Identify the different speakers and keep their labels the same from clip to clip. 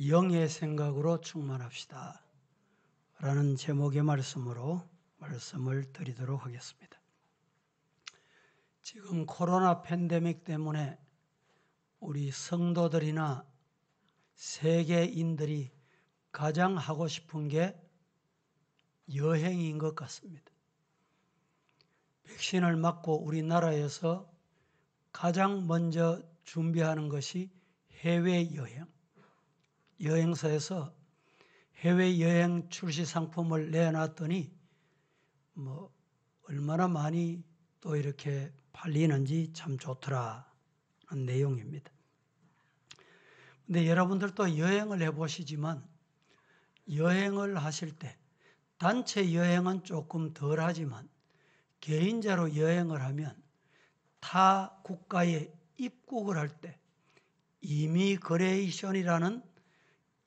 Speaker 1: 영의 생각으로 충만합시다 라는 제목의 말씀으로 말씀을 드리도록 하겠습니다. 지금 코로나 팬데믹 때문에 우리 성도들이나 세계인들이 가장 하고 싶은 게 여행인 것 같습니다. 백신을 맞고 우리나라에서 가장 먼저 준비하는 것이 해외여행. 여행사에서 해외여행 출시 상품을 내놨더니 얼마나 많이 또 이렇게 팔리는지 참 좋더라는 내용입니다. 근데 여러분들도 여행을 해보시지만 여행을 하실 때 단체 여행은 조금 덜 하지만 개인자로 여행을 하면 타 국가에 입국을 할 때 이미그레이션이라는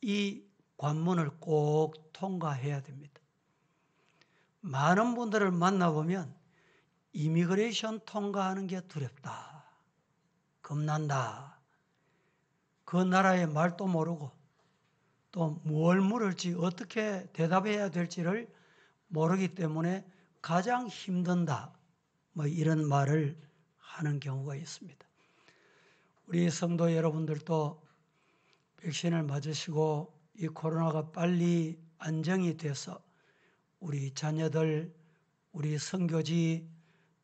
Speaker 1: 이 관문을 꼭 통과해야 됩니다. 많은 분들을 만나보면 이미그레이션 통과하는 게 두렵다, 겁난다, 그 나라의 말도 모르고 또 뭘 물을지 어떻게 대답해야 될지를 모르기 때문에 가장 힘든다, 이런 말을 하는 경우가 있습니다. 우리 성도 여러분들도 백신을 맞으시고 이 코로나가 빨리 안정이 돼서 우리 자녀들, 우리 선교지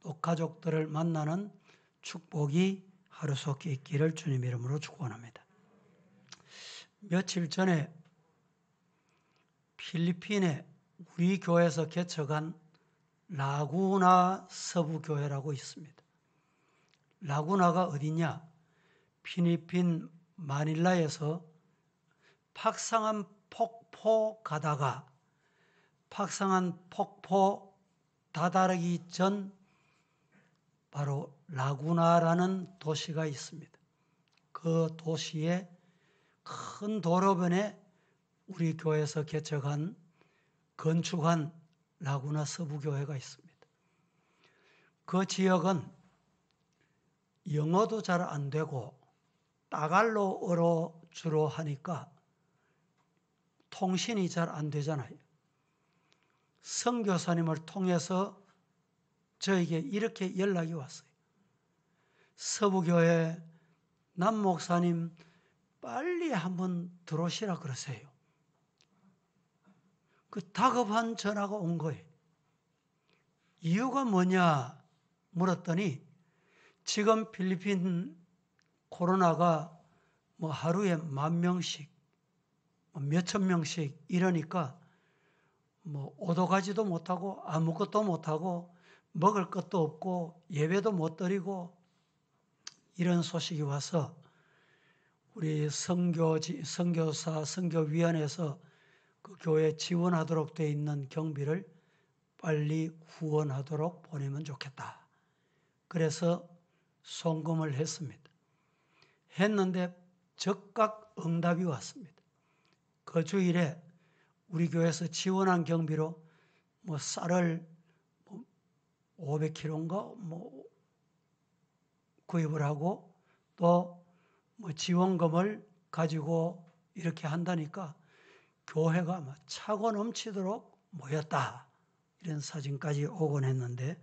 Speaker 1: 또 가족들을 만나는 축복이 하루속히 있기를 주님 이름으로 축원합니다. 며칠 전에 필리핀에 우리 교회에서 개척한 라구나 서부교회라고 있습니다. 라구나가 어디냐? 필리핀 마닐라에서 팍상한 폭포 가다가 팍상한 폭포 다다르기 전 바로 라구나라는 도시가 있습니다. 그 도시의 큰 도로변에 우리 교회에서 개척한 건축한 라구나 서부교회가 있습니다. 그 지역은 영어도 잘 안 되고 따갈로어로 주로 하니까 통신이 잘 안 되잖아요. 선교사님을 통해서 저에게 이렇게 연락이 왔어요. 서부교회 남목사님 빨리 한번 들어오시라 그러세요. 그 다급한 전화가 온 거예요. 이유가 뭐냐 물었더니 지금 필리핀 코로나가 하루에 10,000명씩 몇천 명씩 이러니까 오도 가지도 못하고 아무것도 못하고 먹을 것도 없고 예배도 못 드리고 이런 소식이 와서 우리 선교사 선교위원회에서 그 교회 지원하도록 되어 있는 경비를 빨리 후원하도록 보내면 좋겠다. 그래서 송금을 했습니다. 했는데 즉각 응답이 왔습니다. 그 주일에 우리 교회에서 지원한 경비로 쌀을 500kg인가 구입을 하고 또 지원금을 가지고 이렇게 한다니까 교회가 차고 넘치도록 모였다. 이런 사진까지 오곤 했는데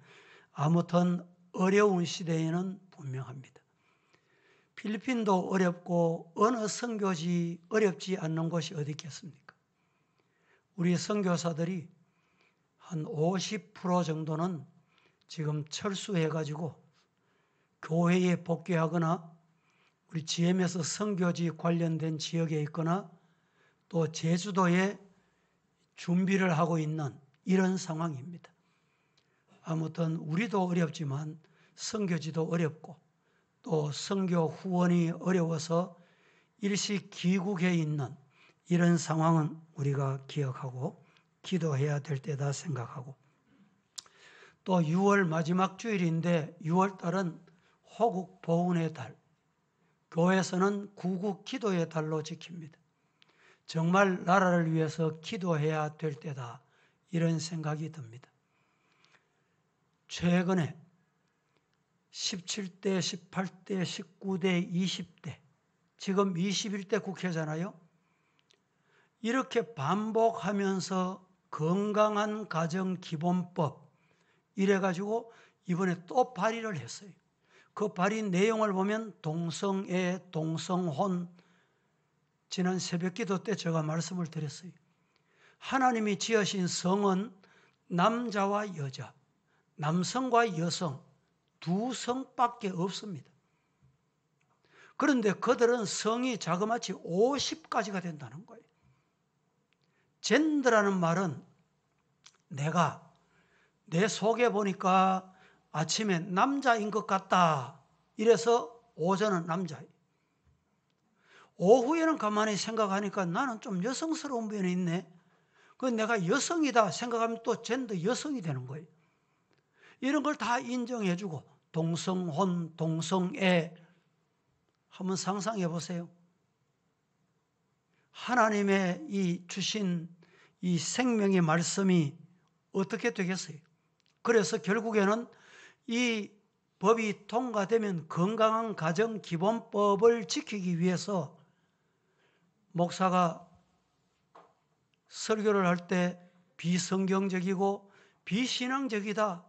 Speaker 1: 아무튼 어려운 시대에는 분명합니다. 필리핀도 어렵고 어느 선교지 어렵지 않는 곳이 어디 있겠습니까? 우리 선교사들이 한 50% 정도는 지금 철수해가지고 교회에 복귀하거나 우리 GM에서 선교지 관련된 지역에 있거나 또 제주도에 준비를 하고 있는 이런 상황입니다. 아무튼 우리도 어렵지만 선교지도 어렵고 또 선교 후원이 어려워서 일시 귀국해 있는 이런 상황은 우리가 기억하고 기도해야 될 때다 생각하고 또 6월 마지막 주일인데 6월 달은 호국 보훈의 달, 교회에서는 구국 기도의 달로 지킵니다. 정말 나라를 위해서 기도해야 될 때다 이런 생각이 듭니다. 최근에 17대, 18대, 19대, 20대 지금 21대 국회잖아요. 이렇게 반복하면서 건강한 가정 기본법 이래가지고 이번에 또 발의를 했어요. 그 발의 내용을 보면 동성애, 동성혼, 지난 새벽기도 때 제가 말씀을 드렸어요. 하나님이 지으신 성은 남자와 여자, 남성과 여성 두 성밖에 없습니다. 그런데 그들은 성이 자그마치 50가지가 된다는 거예요. 젠더라는 말은 내가 내 속에 보니까 아침에 남자인 것 같다. 이래서 오전은 남자예요. 오후에는 가만히 생각하니까 나는 좀 여성스러운 면이 있네. 그 내가 여성이다 생각하면 또 젠더 여성이 되는 거예요. 이런 걸 다 인정해주고 동성혼, 동성애 한번 상상해 보세요. 하나님의 이 주신 이 생명의 말씀이 어떻게 되겠어요? 그래서 결국에는 이 법이 통과되면 건강한 가정 기본법을 지키기 위해서 목사가 설교를 할 때 비성경적이고 비신앙적이다.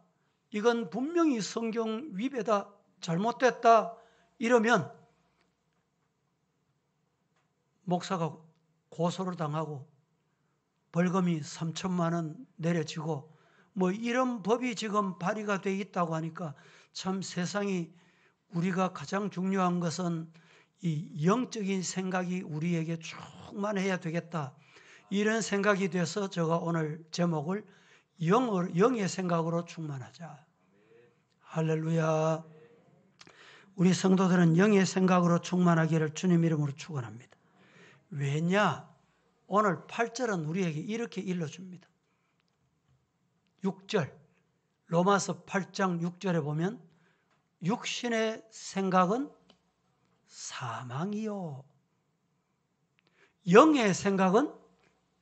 Speaker 1: 이건 분명히 성경 위배다. 잘못됐다. 이러면 목사가 고소를 당하고 벌금이 3천만 원 내려지고 뭐 이런 법이 지금 발의가 돼 있다고 하니까 참 세상이 우리가 가장 중요한 것은 이 영적인 생각이 우리에게 충만해야 되겠다. 이런 생각이 돼서 제가 오늘 제목을 영의 생각으로 충만하자. 할렐루야. 우리 성도들은 영의 생각으로 충만하기를 주님 이름으로 축원합니다. 왜냐? 오늘 8절은 우리에게 이렇게 일러줍니다. 6절 로마서 8장 6절에 보면 육신의 생각은 사망이요 영의 생각은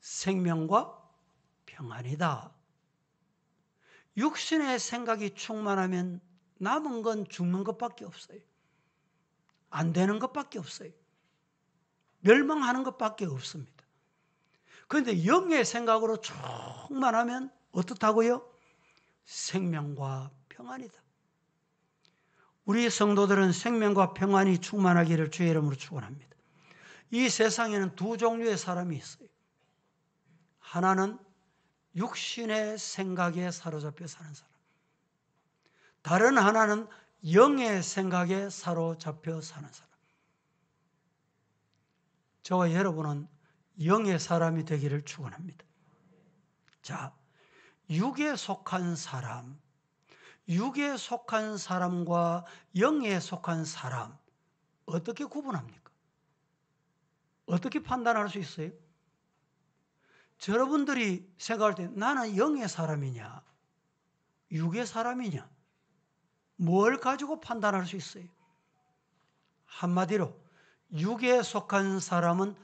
Speaker 1: 생명과 평안이다. 육신의 생각이 충만하면 남은 건 죽는 것밖에 없어요. 안 되는 것밖에 없어요. 멸망하는 것밖에 없습니다. 그런데 영의 생각으로 충만하면 어떻다고요? 생명과 평안이다. 우리 성도들은 생명과 평안이 충만하기를 주의 이름으로 축원합니다. 이 세상에는 두 종류의 사람이 있어요. 하나는 육신의 생각에 사로잡혀 사는 사람. 다른 하나는 영의 생각에 사로잡혀 사는 사람. 저와 여러분은 영의 사람이 되기를 축원합니다. 자, 육에 속한 사람, 육에 속한 사람과 영에 속한 사람 어떻게 구분합니까? 어떻게 판단할 수 있어요? 여러분들이 생각할 때 나는 영의 사람이냐 육의 사람이냐 뭘 가지고 판단할 수 있어요? 한마디로 육에 속한 사람은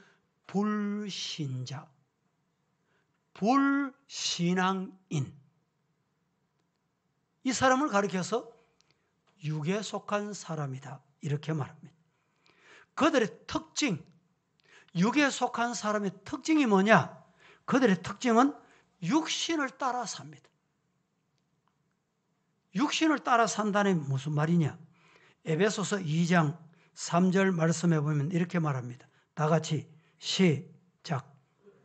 Speaker 1: 불신자, 불신앙인, 이 사람을 가리켜서 육에 속한 사람이다 이렇게 말합니다. 그들의 특징, 육에 속한 사람의 특징이 뭐냐? 그들의 특징은 육신을 따라 삽니다. 육신을 따라 산다는 무슨 말이냐? 에베소서 2장 3절 말씀해 보면 이렇게 말합니다. 다 같이 시작.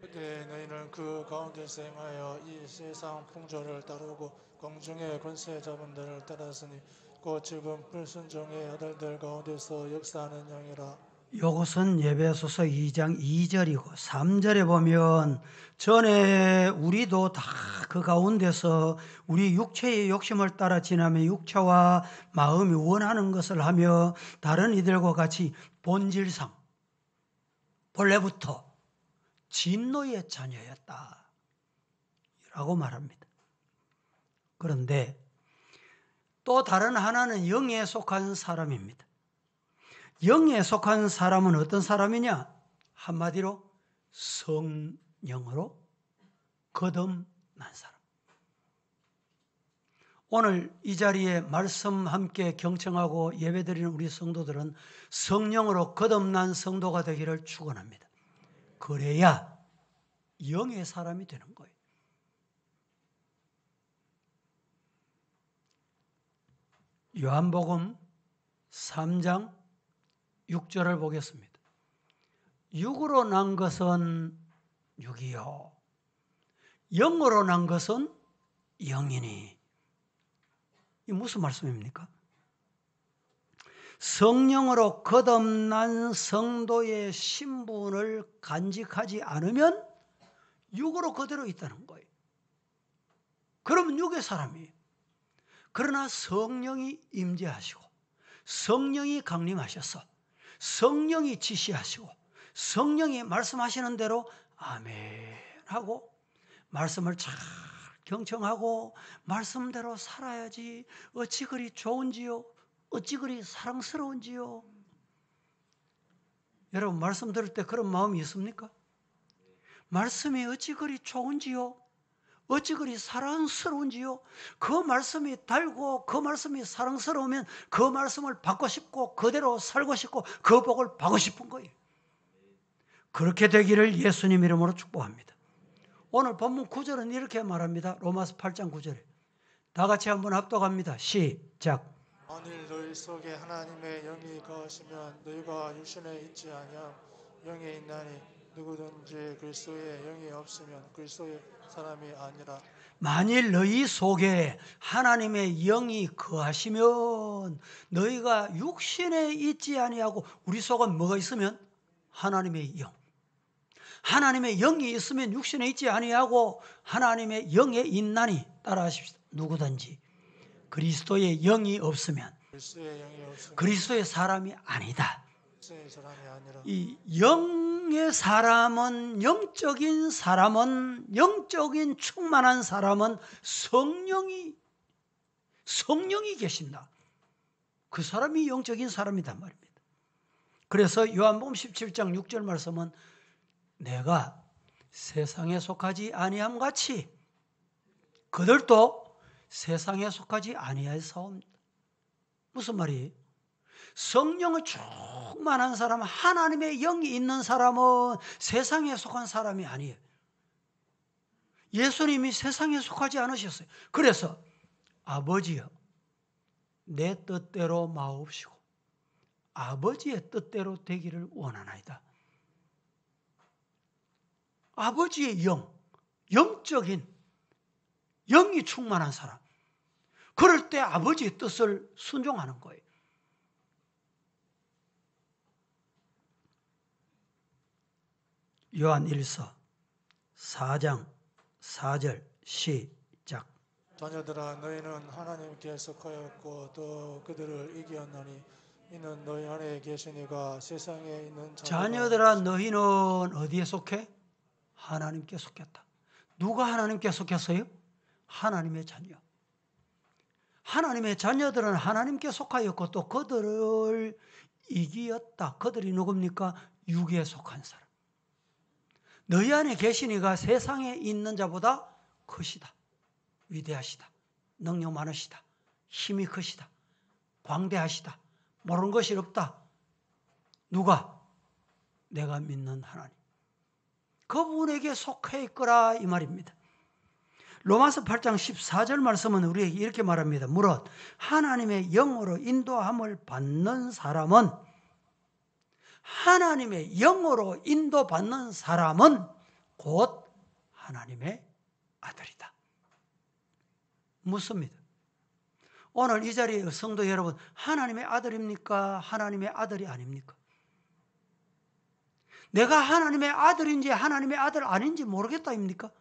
Speaker 2: 그때 너희는 그 가운데서 행하여 이 세상 풍조를 따르고 공중의 권세 자분들을 따랐으니 곧 지금 불순종의 아들들 가운데서 역사하는 영이라.
Speaker 1: 이것은 에베소서 2장 2절이고 3절에 보면 전에 우리도 다 그 가운데서 우리 육체의 욕심을 따라 지나며 육체와 마음이 원하는 것을 하며 다른 이들과 같이 본질상 본래부터 진노의 자녀였다 라고 말합니다. 그런데 또 다른 하나는 영에 속한 사람입니다. 영에 속한 사람은 어떤 사람이냐? 한마디로 성령으로 거듭난 사람. 오늘 이 자리에 말씀 함께 경청하고 예배드리는 우리 성도들은 성령으로 거듭난 성도가 되기를 축원합니다. 그래야 영의 사람이 되는 거예요. 요한복음 3장 6절을 보겠습니다. 육으로 난 것은 육이요 영으로 난 것은 영이니. 이 무슨 말씀입니까? 성령으로 거듭난 성도의 신분을 간직하지 않으면 육으로 그대로 있다는 거예요. 그러면 육의 사람이에요. 그러나 성령이 임재하시고 성령이 강림하셔서 성령이 지시하시고 성령이 말씀하시는 대로 아멘 하고 말씀을 잘 경청하고 말씀대로 살아야지 어찌 그리 좋은지요, 어찌 그리 사랑스러운지요. 여러분 말씀 들을 때 그런 마음이 있습니까? 말씀이 어찌 그리 좋은지요, 어찌 그리 사랑스러운지요. 그 말씀이 달고 그 말씀이 사랑스러우면 그 말씀을 받고 싶고 그대로 살고 싶고 그 복을 받고 싶은 거예요. 그렇게 되기를 예수님 이름으로 축복합니다. 오늘 본문 9절은 이렇게 말합니다. 로마서 8장 9절에 다 같이 한번 합독합니다. 시작.
Speaker 2: 만일 너희 속에 하나님의 영이 거하시면 너희가 육신에 있지 아니함 영이 있나니 누구든지 그리스도의 영이 없으면 그리스도의 사람이 아니라.
Speaker 1: 만일 너희 속에 하나님의 영이 거하시면 너희가 육신에 있지 아니하고, 우리 속은 뭐가 있으면? 하나님의 영. 하나님의 영이 있으면 육신에 있지 아니하고 하나님의 영에 있나니, 따라하십시오. 누구든지 그리스도의 영이 없으면 그리스도의 사람이 아니다. 이 영의 사람은, 영적인 사람은, 영적인 충만한 사람은 성령이 계신다. 그 사람이 영적인 사람이단 말입니다. 그래서 요한복음 17장 6절 말씀은 내가 세상에 속하지 아니함 같이 그들도 세상에 속하지 아니하사옵니다. 무슨 말이에요? 성령의 충만한 사람, 하나님의 영이 있는 사람은 세상에 속한 사람이 아니에요. 예수님이 세상에 속하지 않으셨어요. 그래서 아버지여 내 뜻대로 마옵시고 아버지의 뜻대로 되기를 원하나이다. 아버지의 영, 영적인 영이 충만한 사람, 그럴 때 아버지의 뜻을 순종하는 거예요. 요한 1서 4장 4절 시작.
Speaker 2: 자녀들아 너희는 하나님께 속하였고 또 그들을 이기었나니 이는 너희 안에 계시니가 세상에 있는
Speaker 1: 자녀들아 너희는 어디에 속해? 하나님께 속했다. 누가 하나님께 속했어요? 하나님의 자녀. 하나님의 자녀들은 하나님께 속하였고 또 그들을 이기었다. 그들이 누굽니까? 육에 속한 사람. 너희 안에 계시니가 세상에 있는 자보다 크시다, 위대하시다, 능력 많으시다, 힘이 크시다, 광대하시다, 모르는 것이 없다. 누가? 내가 믿는 하나님. 그분에게 속해 있거라 이 말입니다. 로마서 8장 14절 말씀은 우리에게 이렇게 말합니다. 무릇 하나님의 영으로 인도함을 받는 사람은, 하나님의 영으로 인도받는 사람은 곧 하나님의 아들이다. 묻습니다. 오늘 이 자리에 성도 여러분, 하나님의 아들입니까? 하나님의 아들이 아닙니까? 내가 하나님의 아들인지 하나님의 아들 아닌지 모르겠다입니까?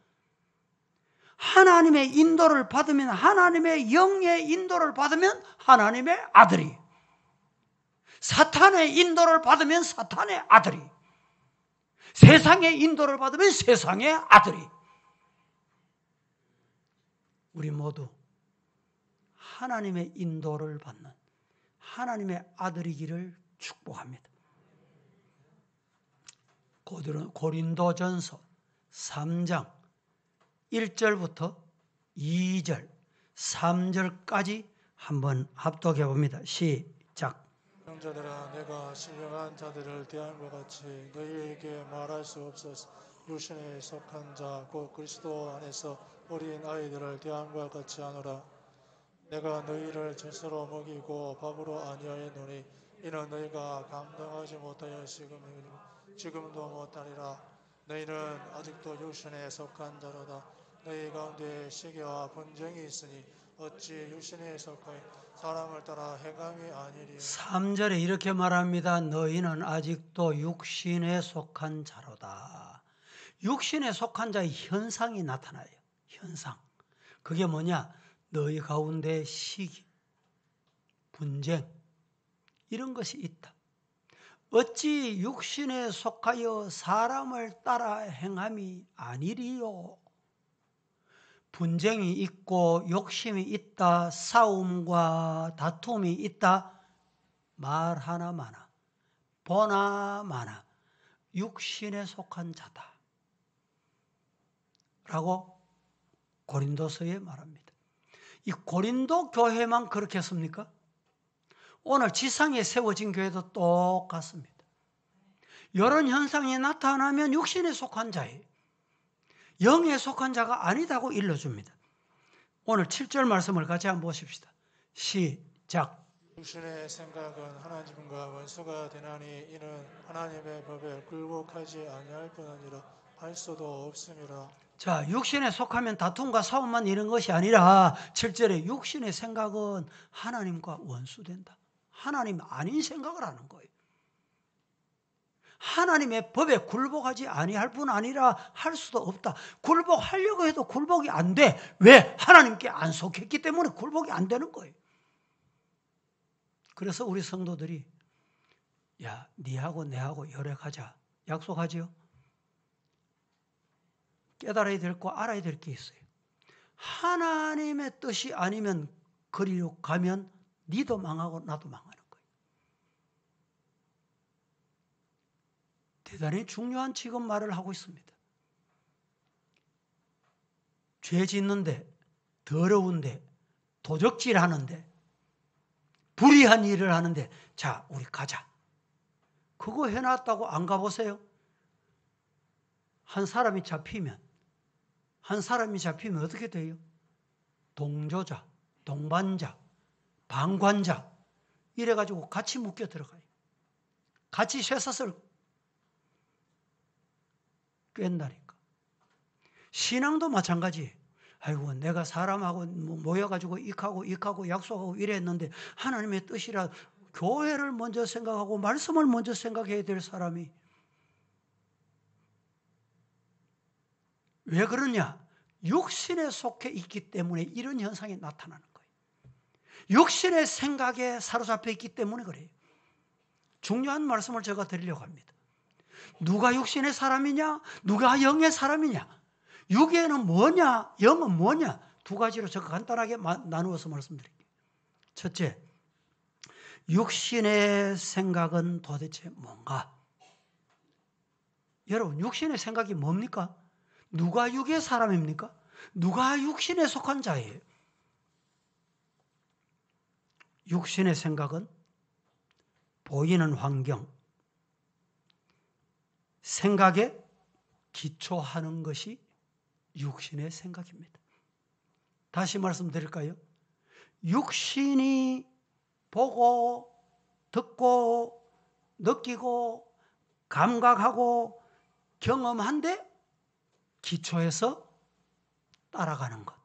Speaker 1: 하나님의 인도를 받으면, 하나님의 영의 인도를 받으면 하나님의 아들이, 사탄의 인도를 받으면 사탄의 아들이, 세상의 인도를 받으면 세상의 아들이. 우리 모두 하나님의 인도를 받는 하나님의 아들이기를 축복합니다. 고린도전서 3장 1절부터 2절, 3절까지 한번 합독해 봅니다. 시작.
Speaker 2: 형제들아, 내가 신령한 자들을 대한 것 같이 너희에게 말할 수 없어서 육신에 속한 자 곧 그리스도 안에서 어린 아이들을 대한 것 같이 하노라. 내가 너희를 질서로 먹이고 밥으로 아니하였노니 이는 너희가 감당하지 못하여 지금도 못하리라. 너희는 아직도 육신에 속한 자로다. 너희 가운데 시기와 분쟁이 있으니 어찌 육신에 속하여 사람을 따라 행함이 아니리요.
Speaker 1: 3절에 이렇게 말합니다. 너희는 아직도 육신에 속한 자로다. 육신에 속한 자의 현상이 나타나요. 현상. 그게 뭐냐? 너희 가운데 시기, 분쟁 이런 것이 있다. 어찌 육신에 속하여 사람을 따라 행함이 아니리요. 분쟁이 있고 욕심이 있다. 싸움과 다툼이 있다. 말 하나 많아. 보나 마나 육신에 속한 자다. 라고 고린도서에 말합니다. 이 고린도 교회만 그렇게 했습니까? 오늘 지상에 세워진 교회도 똑같습니다. 이런 현상이 나타나면 육신에 속한 자예요. 영에 속한 자가 아니다고 일러줍니다. 오늘 7절 말씀을 같이 한번 보십시다. 시작.
Speaker 2: 육신의 생각은 하나님과 원수가 되나니 이는 하나님의 법에 굴복하지 아니할 뿐 아니라 할 수도 없음이라.
Speaker 1: 자, 육신에 속하면 다툼과 싸움만 이런 것이 아니라 7절에 육신의 생각은 하나님과 원수된다. 하나님 아닌 생각을 하는 거예요. 하나님의 법에 굴복하지 아니할 뿐 아니라 할 수도 없다. 굴복하려고 해도 굴복이 안 돼. 왜? 하나님께 안 속했기 때문에 굴복이 안 되는 거예요. 그래서 우리 성도들이 야, 니하고 내하고 열애하자 약속하지요? 깨달아야 될 거 알아야 될 게 있어요. 하나님의 뜻이 아니면 그리로 가면 니도 망하고 나도 망하는 거예요. 대단히 중요한 지금 말을 하고 있습니다. 죄 짓는데, 더러운데, 도적질하는데, 불의한 일을 하는데 자, 우리 가자. 그거 해놨다고 안 가보세요? 한 사람이 잡히면 어떻게 돼요? 동조자, 동반자, 방관자 이래가지고 같이 묶여 들어가요. 같이 쇠사슬 꿰는다니까. 신앙도 마찬가지예요. 아이고 내가 사람하고 모여가지고 익하고 약속하고 이랬는데 하나님의 뜻이라 교회를 먼저 생각하고 말씀을 먼저 생각해야 될 사람이 왜 그러냐? 육신에 속해 있기 때문에 이런 현상이 나타나는 거예요. 육신의 생각에 사로잡혀 있기 때문에 그래요. 중요한 말씀을 제가 드리려고 합니다. 누가 육신의 사람이냐? 누가 영의 사람이냐? 육에는 뭐냐? 영은 뭐냐? 두 가지로 제가 간단하게 나누어서 말씀드릴게요. 첫째, 육신의 생각은 도대체 뭔가? 여러분, 육신의 생각이 뭡니까? 누가 육의 사람입니까? 누가 육신에 속한 자예요? 육신의 생각은 보이는 환경, 생각에 기초하는 것이 육신의 생각입니다. 다시 말씀드릴까요? 육신이 보고, 듣고, 느끼고, 감각하고, 경험한데 기초해서 따라가는 것,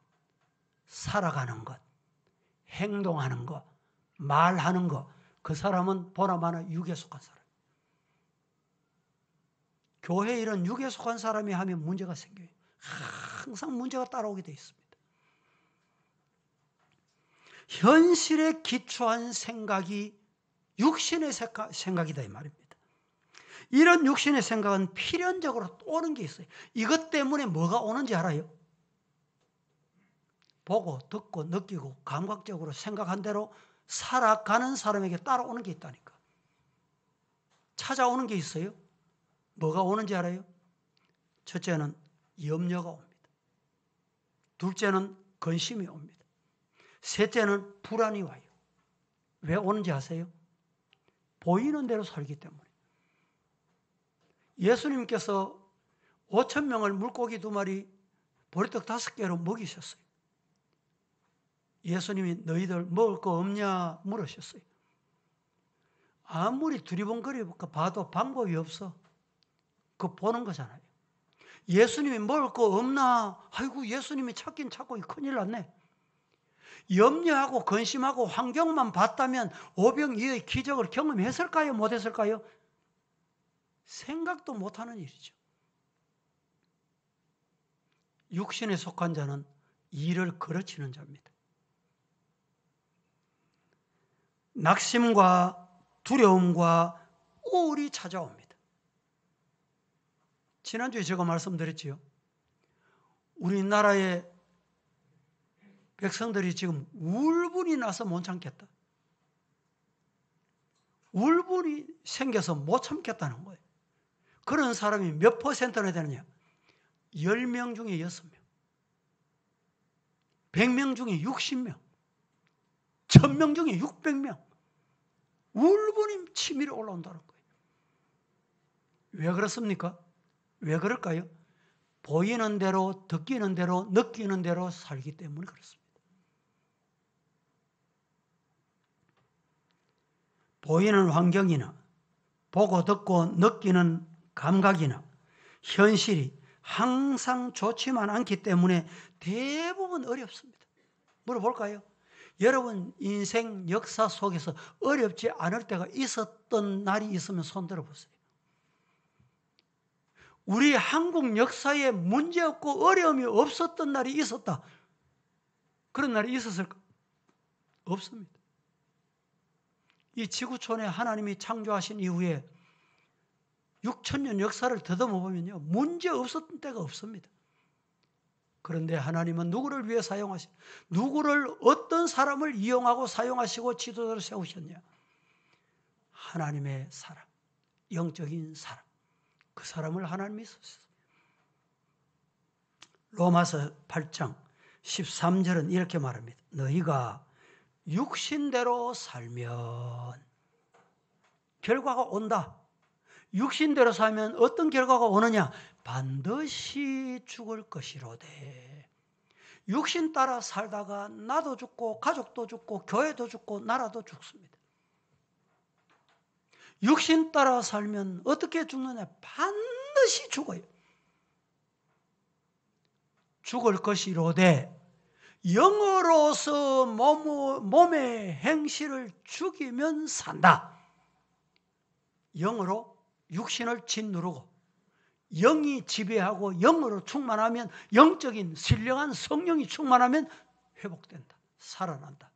Speaker 1: 살아가는 것, 행동하는 것, 말하는 것, 그 사람은 보나마나 육에 속한 사람. 교회 이런 육에 속한 사람이 하면 문제가 생겨요. 항상 문제가 따라오게 돼 있습니다. 현실에 기초한 생각이 육신의 생각이다 이 말입니다. 이런 육신의 생각은 필연적으로 오는 게 있어요. 이것 때문에 뭐가 오는지 알아요? 보고 듣고 느끼고 감각적으로 생각한 대로 살아가는 사람에게 따라오는 게 있다니까. 찾아오는 게 있어요. 뭐가 오는지 알아요? 첫째는 염려가 옵니다. 둘째는 근심이 옵니다. 셋째는 불안이 와요. 왜 오는지 아세요? 보이는 대로 살기 때문에. 예수님께서 5,000명을 물고기 2마리, 보리떡 5개로 먹이셨어요. 예수님이 너희들 먹을 거 없냐 물으셨어요. 아무리 두리번거려 봐도 방법이 없어. 그거 보는 거잖아요. 예수님이 먹을 거 없나? 아이고, 예수님이 찾긴 찾고 큰일 났네. 염려하고 근심하고 환경만 봤다면 오병이어의 기적을 경험했을까요? 못했을까요? 생각도 못하는 일이죠. 육신에 속한 자는 일을 거르치는 자입니다. 낙심과 두려움과 우울이 찾아옵니다. 지난주에 제가 말씀드렸지요. 우리나라의 백성들이 지금 울분이 나서 못 참겠다. 울분이 생겨서 못 참겠다는 거예요. 그런 사람이 몇 퍼센트나 되느냐? 10명 중에 6명, 100명 중에 60명, 1000명 중에 600명. 울분이 치밀어 올라온다는 거예요. 왜 그렇습니까? 왜 그럴까요? 보이는 대로, 듣기는 대로, 느끼는 대로 살기 때문에 그렇습니다. 보이는 환경이나 보고 듣고 느끼는 감각이나 현실이 항상 좋지만 않기 때문에 대부분 어렵습니다. 물어볼까요? 여러분 인생 역사 속에서 어렵지 않을 때가 있었던 날이 있으면 손 들어보세요. 우리 한국 역사에 문제없고 어려움이 없었던 날이 있었다. 그런 날이 있었을까? 없습니다. 이 지구촌에 하나님이 창조하신 이후에 6,000년 역사를 더듬어 보면요, 문제 없었던 때가 없습니다. 그런데 하나님은 누구를 위해 누구를 어떤 사람을 이용하고 사용하시고 지도자를 세우셨냐? 하나님의 사람, 영적인 사람, 그 사람을 하나님이 쓰셨어요. 로마서 8장 13절은 이렇게 말합니다. 너희가 육신대로 살면 결과가 온다. 육신대로 살면 어떤 결과가 오느냐? 반드시 죽을 것이로되. 육신 따라 살다가 나도 죽고 가족도 죽고 교회도 죽고 나라도 죽습니다. 육신 따라 살면 어떻게 죽느냐? 반드시 죽어요. 죽을 것이로되 영으로서 몸의 행실을 죽이면 산다. 영으로 육신을 짓누르고 영이 지배하고 영으로 충만하면, 영적인 신령한 성령이 충만하면 회복된다. 살아난다.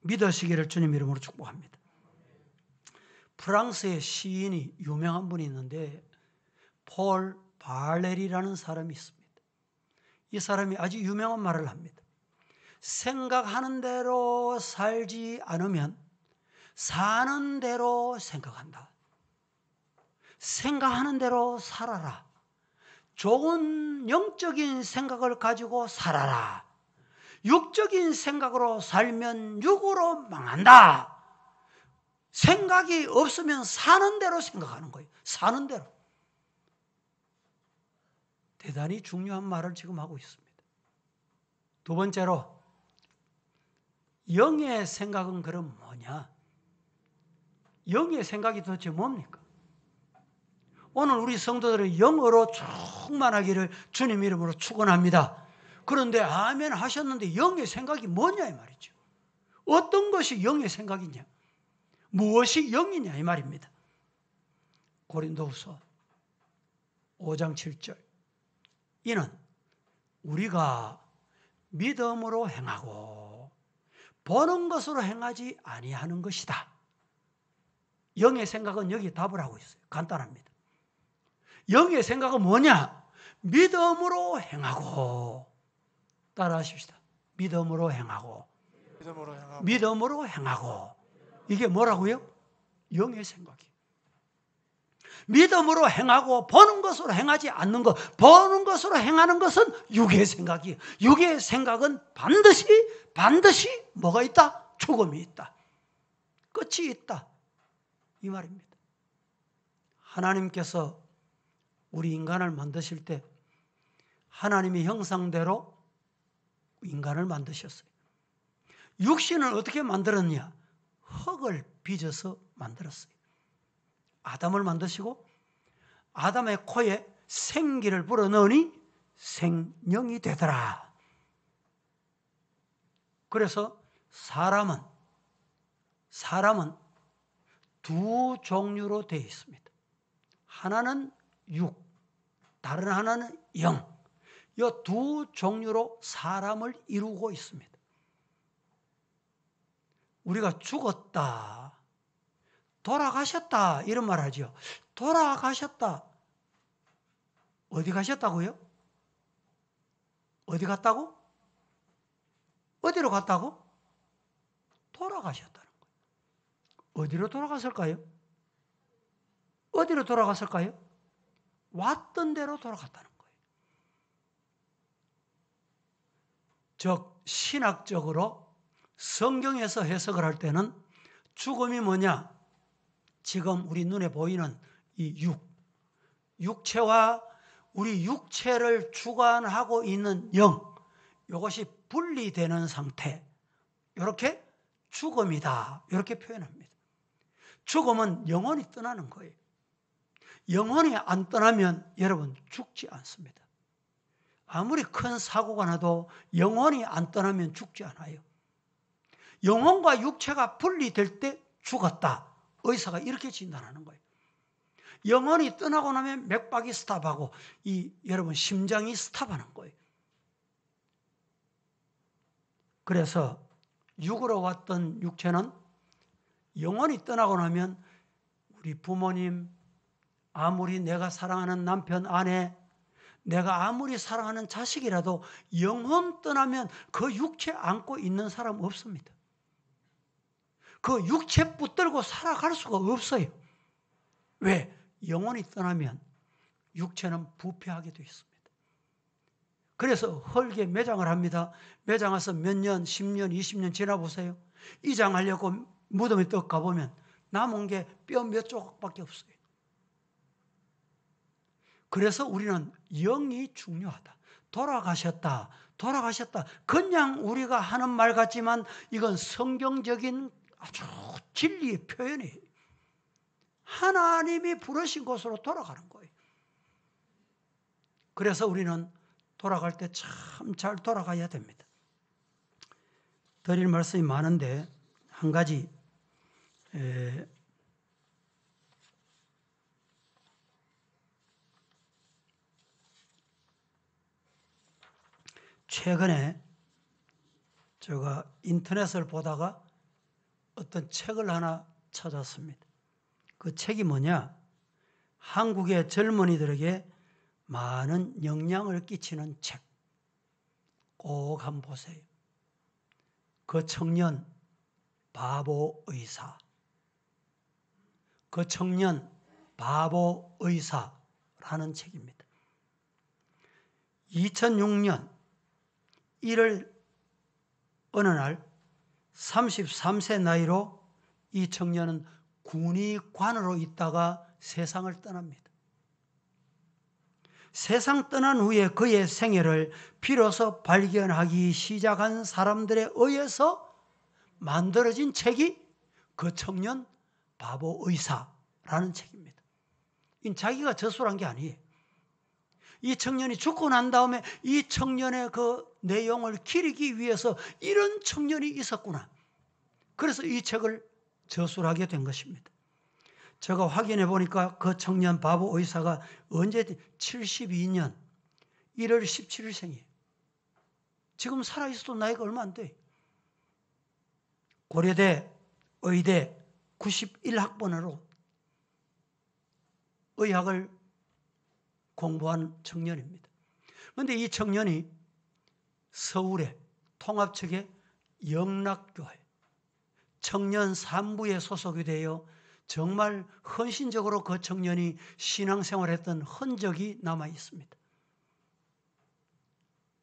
Speaker 1: 믿으시기를 주님 이름으로 축복합니다. 프랑스의 시인이 유명한 분이 있는데 폴 발레리라는 사람이 있습니다. 이 사람이 아주 유명한 말을 합니다. 생각하는 대로 살지 않으면 사는 대로 생각한다. 생각하는 대로 살아라. 좋은 영적인 생각을 가지고 살아라. 육적인 생각으로 살면 육으로 망한다. 생각이 없으면 사는 대로 생각하는 거예요. 사는 대로. 대단히 중요한 말을 지금 하고 있습니다. 두 번째로, 영의 생각은 그럼 뭐냐? 영의 생각이 도대체 뭡니까? 오늘 우리 성도들의 영으로 충만하기를 주님 이름으로 축원합니다. 그런데 아멘 하셨는데 영의 생각이 뭐냐 이 말이죠. 어떤 것이 영의 생각이냐? 무엇이 영이냐 이 말입니다. 고린도후서 5장 7절. 이는 우리가 믿음으로 행하고 보는 것으로 행하지 아니하는 것이다. 영의 생각은 여기 답을 하고 있어요. 간단합니다. 영의 생각은 뭐냐? 믿음으로 행하고. 따라하십시다. 믿음으로 행하고. 믿음으로 행하고. 이게 뭐라고요? 영의 생각이에요. 믿음으로 행하고 보는 것으로 행하지 않는 것. 보는 것으로 행하는 것은 육의 생각이에요. 육의 생각은 반드시 뭐가 있다? 죽음이 있다. 끝이 있다. 이 말입니다. 하나님께서 우리 인간을 만드실 때 하나님의 형상대로 인간을 만드셨어요. 육신을 어떻게 만들었냐? 흙을 빚어서 만들었어요. 아담을 만드시고 아담의 코에 생기를 불어넣으니 생명이 되더라. 그래서 사람은 두 종류로 되어 있습니다. 하나는 육, 다른 하나는 영. 이 두 종류로 사람을 이루고 있습니다. 우리가 죽었다, 돌아가셨다 이런 말 하죠. 돌아가셨다. 어디 가셨다고요? 어디 갔다고? 어디로 갔다고? 돌아가셨다는 거예요. 어디로 돌아갔을까요? 어디로 돌아갔을까요? 왔던 데로 돌아갔다는 거예요. 즉 신학적으로 성경에서 해석을 할 때는 죽음이 뭐냐? 지금 우리 눈에 보이는 이 육체와 우리 육체를 주관하고 있는 영, 이것이 분리되는 상태, 이렇게 죽음이다, 이렇게 표현합니다. 죽음은 영혼이 떠나는 거예요. 영혼이 안 떠나면 여러분 죽지 않습니다. 아무리 큰 사고가 나도 영혼이 안 떠나면 죽지 않아요. 영혼과 육체가 분리될 때 죽었다. 의사가 이렇게 진단하는 거예요. 영혼이 떠나고 나면 맥박이 스탑하고 여러분 심장이 스탑하는 거예요. 그래서 육으로 왔던 육체는 영혼이 떠나고 나면 우리 부모님, 아무리 내가 사랑하는 남편, 아내, 내가 아무리 사랑하는 자식이라도 영혼 떠나면 그 육체 안고 있는 사람 없습니다. 그 육체 붙들고 살아갈 수가 없어요. 왜? 영혼이 떠나면 육체는 부패하게 되어 있습니다. 그래서 흙에 매장을 합니다. 매장해서 몇 년, 10년, 20년 지나보세요. 이장하려고 무덤에 떡 가보면 남은 게 뼈 몇 조각밖에 없어요. 그래서 우리는 영이 중요하다. 돌아가셨다. 그냥 우리가 하는 말 같지만 이건 성경적인 아주 진리의 표현이에요. 하나님이 부르신 곳으로 돌아가는 거예요. 그래서 우리는 돌아갈 때 참 잘 돌아가야 됩니다. 드릴 말씀이 많은데 한 가지 최근에 제가 인터넷을 보다가 어떤 책을 하나 찾았습니다. 그 책이 뭐냐? 한국의 젊은이들에게 많은 영향을 끼치는 책. 꼭 한번 보세요. 그 청년 바보 의사. 그 청년 바보 의사라는 책입니다. 2006년 1월 어느 날 33세 나이로 이 청년은 군의관으로 있다가 세상을 떠납니다. 세상 떠난 후에 그의 생애를 비로소 발견하기 시작한 사람들에 의해서 만들어진 책이 그 청년 바보 의사라는 책입니다. 이 자기가 저술한 게 아니에요. 이 청년이 죽고 난 다음에 이 청년의 그 내용을 기리기 위해서 이런 청년이 있었구나. 그래서 이 책을 저술하게 된 것입니다. 제가 확인해 보니까 그 청년 바보 의사가 언제 72년 1월 17일생이에요. 지금 살아있어도 나이가 얼마 안 돼. 고려대 의대 91학번으로 의학을 공부한 청년입니다. 그런데 이 청년이 서울의 통합측의 영락교회 청년 3부에 소속이 되어 정말 헌신적으로 그 청년이 신앙생활했던 흔적이 남아 있습니다.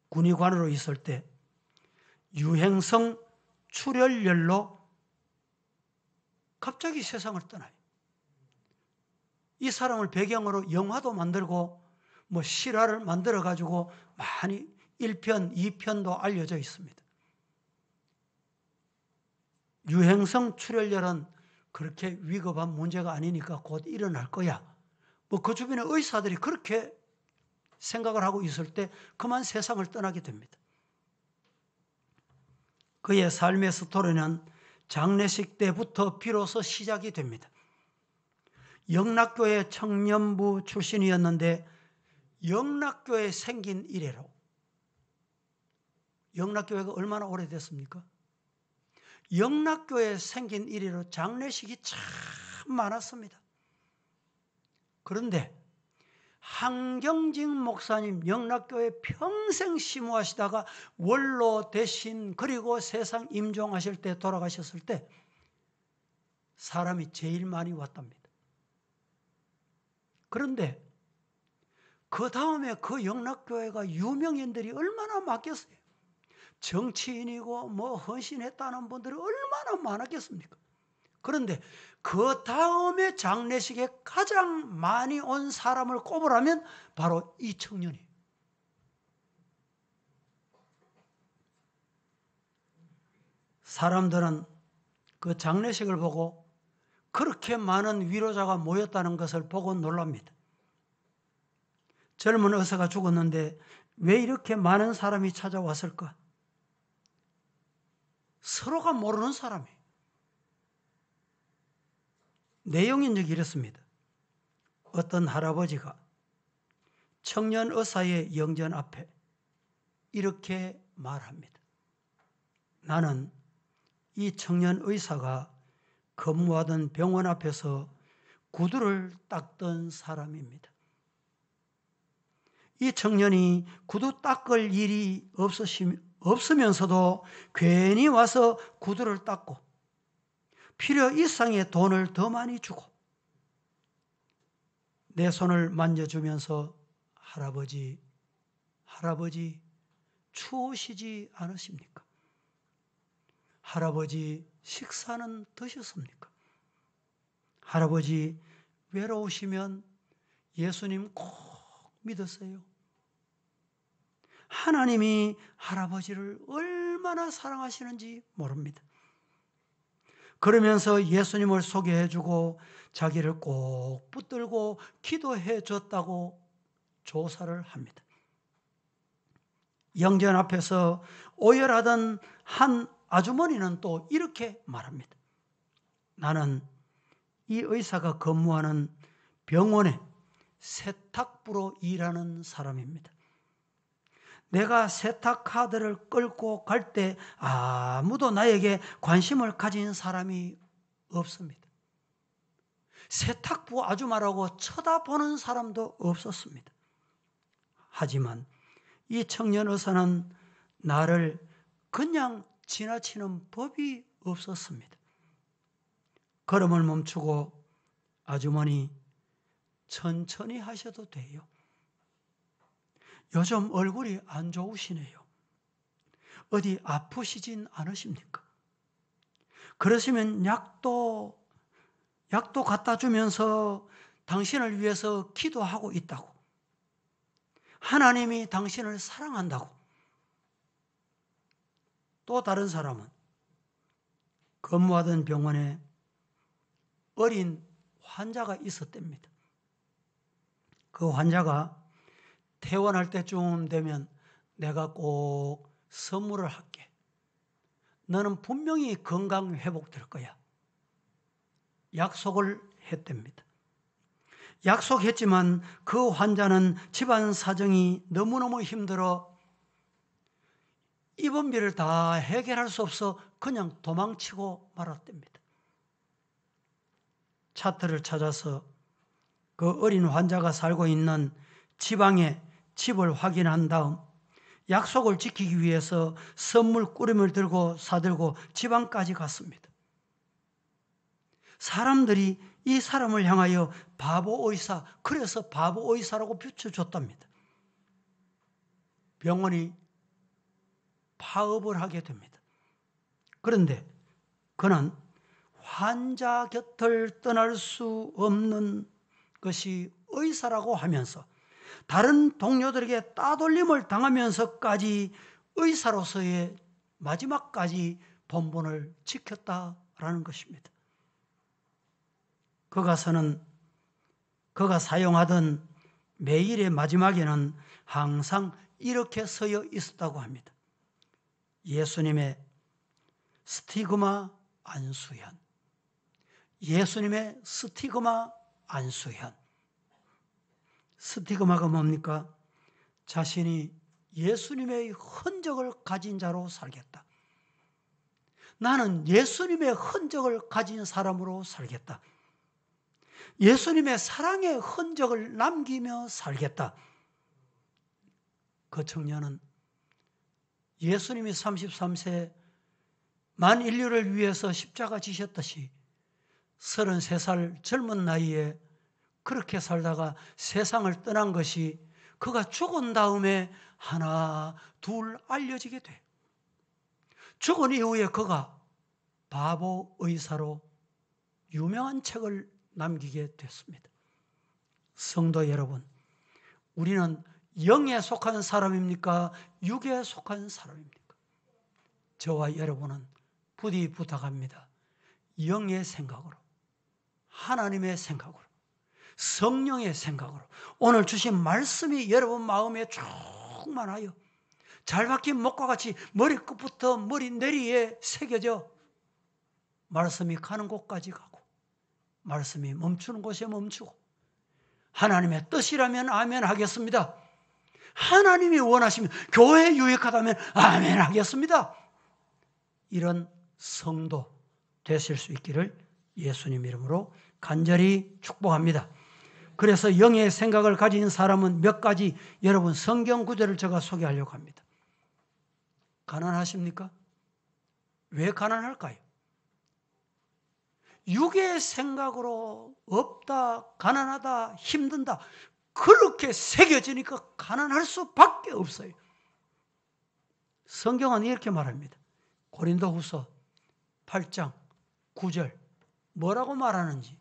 Speaker 1: 군의관으로 있을 때 유행성 출혈열로 갑자기 세상을 떠나요. 이 사람을 배경으로 영화도 만들고 뭐 실화를 만들어 가지고 많이 1편, 2편도 알려져 있습니다. 유행성 출혈열은 그렇게 위급한 문제가 아니니까 곧 일어날 거야. 뭐 그 주변의 의사들이 그렇게 생각을 하고 있을 때 그만 세상을 떠나게 됩니다. 그의 삶의 스토리는 장례식 때부터 비로소 시작이 됩니다. 영락교회 청년부 출신이었는데 영락교회 생긴 이래로, 영락교회가 얼마나 오래됐습니까? 영락교회 생긴 이래로 장례식이 참 많았습니다. 그런데 한경직 목사님 영락교회 평생 심우하시다가 원로 대신 그리고 세상 임종하실 때 돌아가셨을 때 사람이 제일 많이 왔답니다. 그런데 그 다음에 그 영락교회가 유명인들이 얼마나 많겠어요. 정치인이고 뭐 헌신했다는 분들이 얼마나 많았겠습니까? 그런데 그 다음에 장례식에 가장 많이 온 사람을 꼽으라면 바로 이 청년이에요. 사람들은 그 장례식을 보고 그렇게 많은 위로자가 모였다는 것을 보고 놀랍니다. 젊은 의사가 죽었는데 왜 이렇게 많은 사람이 찾아왔을까? 서로가 모르는 사람이에요. 내용인 적이 이렇습니다. 어떤 할아버지가 청년 의사의 영전 앞에 이렇게 말합니다. 나는 이 청년 의사가 근무하던 병원 앞에서 구두를 닦던 사람입니다. 이 청년이 구두 닦을 일이 없으면서도 괜히 와서 구두를 닦고 필요 이상의 돈을 더 많이 주고 내 손을 만져주면서 할아버지 추우시지 않으십니까? 할아버지 식사는 드셨습니까? 할아버지 외로우시면 예수님 꼭 믿으세요. 하나님이 할아버지를 얼마나 사랑하시는지 모릅니다. 그러면서 예수님을 소개해주고 자기를 꼭 붙들고 기도해 줬다고 조사를 합니다. 영전 앞에서 오열하던 한 아주머니는 또 이렇게 말합니다. 나는 이 의사가 근무하는 병원에 세탁부로 일하는 사람입니다. 내가 세탁카드를 끌고 갈 때 아무도 나에게 관심을 가진 사람이 없습니다. 세탁부 아줌마라고 쳐다보는 사람도 없었습니다. 하지만 이 청년 의사는 나를 그냥 지나치는 법이 없었습니다. 걸음을 멈추고 아주머니 천천히 하셔도 돼요. 요즘 얼굴이 안 좋으시네요. 어디 아프시진 않으십니까? 그러시면 약도 갖다 주면서 당신을 위해서 기도하고 있다고. 하나님이 당신을 사랑한다고. 또 다른 사람은 근무하던 병원에 어린 환자가 있었답니다. 그 환자가 퇴원할 때쯤 되면 내가 꼭 선물을 할게. 너는 분명히 건강 회복될 거야. 약속을 했답니다. 약속했지만 그 환자는 집안 사정이 너무너무 힘들어 입원비를 다 해결할 수 없어 그냥 도망치고 말았답니다. 차트를 찾아서 그 어린 환자가 살고 있는 지방의 집을 확인한 다음 약속을 지키기 위해서 선물 꾸림을 들고 사들고 지방까지 갔습니다. 사람들이 이 사람을 향하여 바보 의사, 그래서 바보 의사라고 비춰줬답니다. 병원이 파업을 하게 됩니다. 그런데 그는 환자 곁을 떠날 수 없는 것이 의사라고 하면서 다른 동료들에게 따돌림을 당하면서까지 의사로서의 마지막까지 본분을 지켰다라는 것입니다. 그가 사용하던 매일의 마지막에는 항상 이렇게 서여 있었다고 합니다. 예수님의 스티그마 안수현. 예수님의 스티그마 안수현. 스티그마가 뭡니까? 자신이 예수님의 흔적을 가진 자로 살겠다. 나는 예수님의 흔적을 가진 사람으로 살겠다. 예수님의 사랑의 흔적을 남기며 살겠다. 그 청년은 예수님이 33세 만 인류를 위해서 십자가 지셨듯이 33살 젊은 나이에 그렇게 살다가 세상을 떠난 것이 그가 죽은 다음에 하나 둘 알려지게 돼. 죽은 이후에 그가 바보 의사로 유명한 책을 남기게 됐습니다. 성도 여러분, 우리는 영에 속한 사람입니까? 육에 속한 사람입니까? 저와 여러분은 부디 부탁합니다. 영의 생각으로, 하나님의 생각으로, 성령의 생각으로 오늘 주신 말씀이 여러분 마음에 충만하여 잘 박힌 목과 같이 머리끝부터 머리 내리에 새겨져 말씀이 가는 곳까지 가고 말씀이 멈추는 곳에 멈추고 하나님의 뜻이라면 아멘 하겠습니다. 하나님이 원하시면 교회에 유익하다면 아멘 하겠습니다. 이런 성도 되실 수 있기를 예수님 이름으로 간절히 축복합니다. 그래서 영의 생각을 가진 사람은 몇 가지 여러분 성경 구절을 제가 소개하려고 합니다. 가난하십니까? 왜 가난할까요? 육의 생각으로 없다, 가난하다, 힘든다 그렇게 새겨지니까 가난할 수밖에 없어요. 성경은 이렇게 말합니다. 고린도후서 8장 9절 뭐라고 말하는지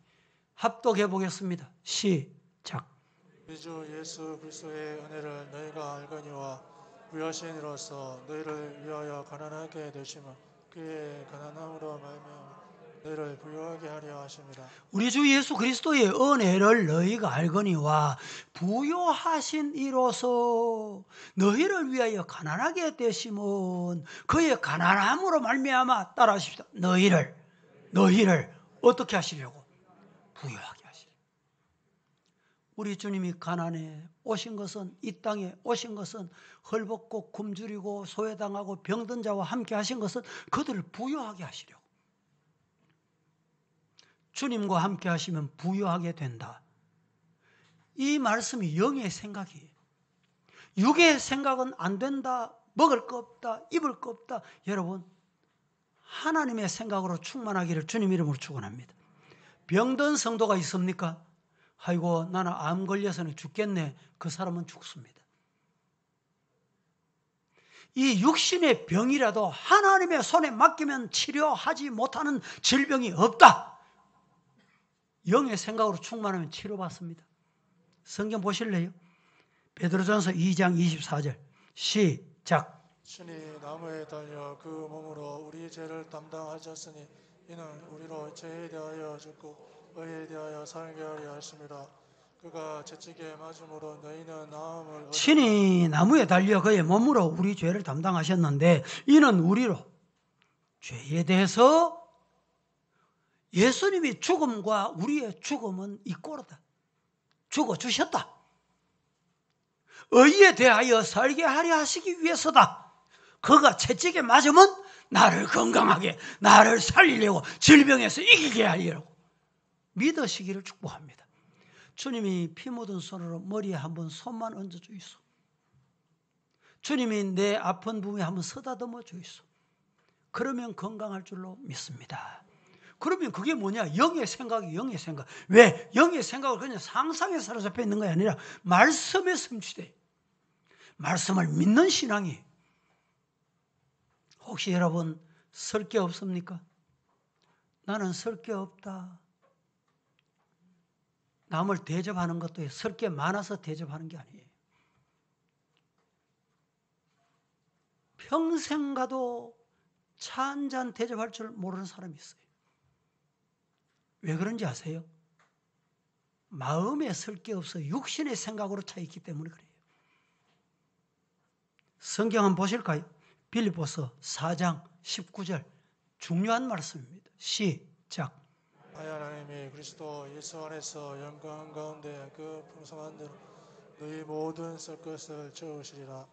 Speaker 1: 합독해 보겠습니다. 시작.
Speaker 2: 우리 주 예수 그리스도의 은혜를 너희가 알거니와 부여하신 이로써 너희를 위하여 가난하게 되시면 그의 가난함으로 말미암아 너희를 부유하게 하려 하십니다.
Speaker 1: 우리 주 예수 그리스도의 은혜를 너희가 알거니와 부요하신 이로써 너희를 위하여 가난하게 되심은 그의 가난함으로 말미암아 따라하십시다. 너희를 어떻게 하시려고? 부요하게 하시려고. 우리 주님이 가난에 오신 것은 이 땅에 오신 것은 헐벗고 굶주리고 소외당하고 병든 자와 함께 하신 것은 그들을 부요하게 하시려고. 주님과 함께 하시면 부유하게 된다. 이 말씀이 영의 생각이에요. 육의 생각은 안 된다. 먹을 거 없다. 입을 거 없다. 여러분 하나님의 생각으로 충만하기를 주님 이름으로 축원합니다. 병든 성도가 있습니까? 아이고 나는 암 걸려서는 죽겠네. 그 사람은 죽습니다. 이 육신의 병이라도 하나님의 손에 맡기면 치료하지 못하는 질병이 없다. 영의 생각으로 충만하면 치료받습니다. 성경 보실래요? 베드로전서 2장 24절 시작.
Speaker 2: 신이 나무에 달려 그 몸으로 우리 죄를 담당하셨으니 이는 우리로 죄에 대하여 죽고 의에 대하여 살게 하려 하심이라. 그가 채찍에 맞음으로 너희는 나음을
Speaker 1: 신이 나무에 달려 그의 몸으로 우리 죄를 담당하셨는데 이는 우리로 죄에 대해서 예수님이 죽음과 우리의 죽음은 이꼬르다. 죽어주셨다. 의에 대하여 살게 하려 하시기 위해서다. 그가 채찍에 맞으면 나를 건강하게, 나를 살리려고, 질병에서 이기게 하려고 믿으시기를 축복합니다. 주님이 피 묻은 손으로 머리에 한번 손만 얹어 주이소. 주님이 내 아픈 부위에 한번 쓰다듬어 주이소. 그러면 건강할 줄로 믿습니다. 그러면 그게 뭐냐? 영의 생각이 영의 생각. 왜? 영의 생각을 그냥 상상에 사로잡혀 있는 것이 아니라 말씀에 성취돼. 말씀을 믿는 신앙이. 혹시 여러분 설 게 없습니까? 나는 설 게 없다. 남을 대접하는 것도 설 게 많아서 대접하는 게 아니에요. 평생 가도 차 한 잔 대접할 줄 모르는 사람이 있어요. 왜 그런지 아세요? 마음에 설 게 없어 육신의 생각으로 차 있기 때문에 그래요. 성경 한번 보실까요? 빌립보서 4장 19절 중요한 말씀입니다. 시작.
Speaker 2: 하나님이 그리스도 예수 안에서 영광 가운데 그 풍성한 대로 너희 모든 쓸 것을 채우시리라.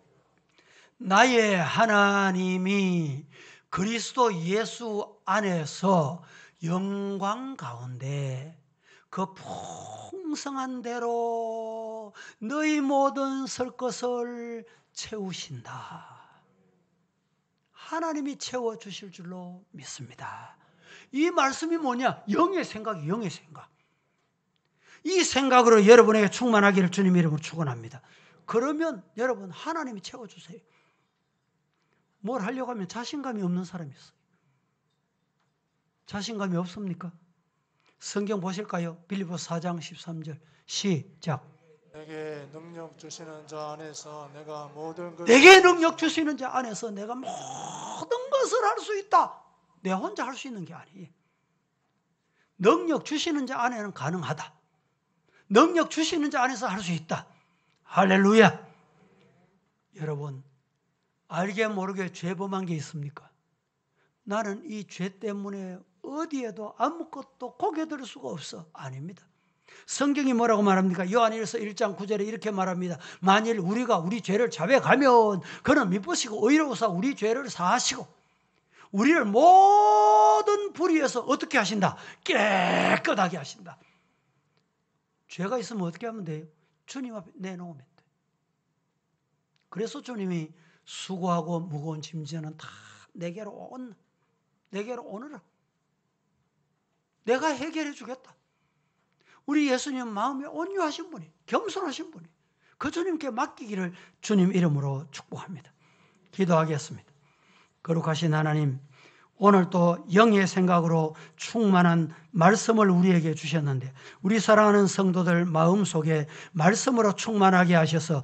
Speaker 1: 나의 하나님이 그리스도 예수 안에서 영광 가운데 그 풍성한 대로 너희 모든 쓸 것을 채우신다. 하나님이 채워주실 줄로 믿습니다. 이 말씀이 뭐냐? 영의 생각이 영의 생각. 이 생각으로 여러분에게 충만하기를 주님 이름으로 축원합니다. 그러면 여러분 하나님이 채워주세요. 뭘 하려고 하면 자신감이 없는 사람이 있어요. 자신감이 없습니까? 성경 보실까요? 빌립보서 4장 13절 시작.
Speaker 2: 내게 능력 주시는 자 안에서 내가 모든 것을
Speaker 1: 내게 능력 주시는 자 안에서 내가 모든 것을 할 수 있다. 내 혼자 할 수 있는 게 아니에요. 능력 주시는 자 안에는 가능하다. 능력 주시는 자 안에서 할 수 있다. 할렐루야. 여러분 알게 모르게 죄범한 게 있습니까? 나는 이 죄 때문에 어디에도 아무것도 고개 들 수가 없어. 아닙니다. 성경이 뭐라고 말합니까? 요한일서 1장 9절에 이렇게 말합니다. 만일 우리가 우리 죄를 자백하면 그는 미쁘시고 의로우사 우리 죄를 사하시고 우리를 모든 불의에서 어떻게 하신다? 깨끗하게 하신다. 죄가 있으면 어떻게 하면 돼요? 주님 앞에 내놓으면 돼. 그래서 주님이 수고하고 무거운 짐지는 다 내게로 오너라. 내가 해결해 주겠다. 우리 예수님 마음에 온유하신 분이, 겸손하신 분이 그 주님께 맡기기를 주님 이름으로 축복합니다. 기도하겠습니다. 거룩하신 하나님, 오늘 또 영의 생각으로 충만한 말씀을 우리에게 주셨는데 우리 사랑하는 성도들 마음속에 말씀으로 충만하게 하셔서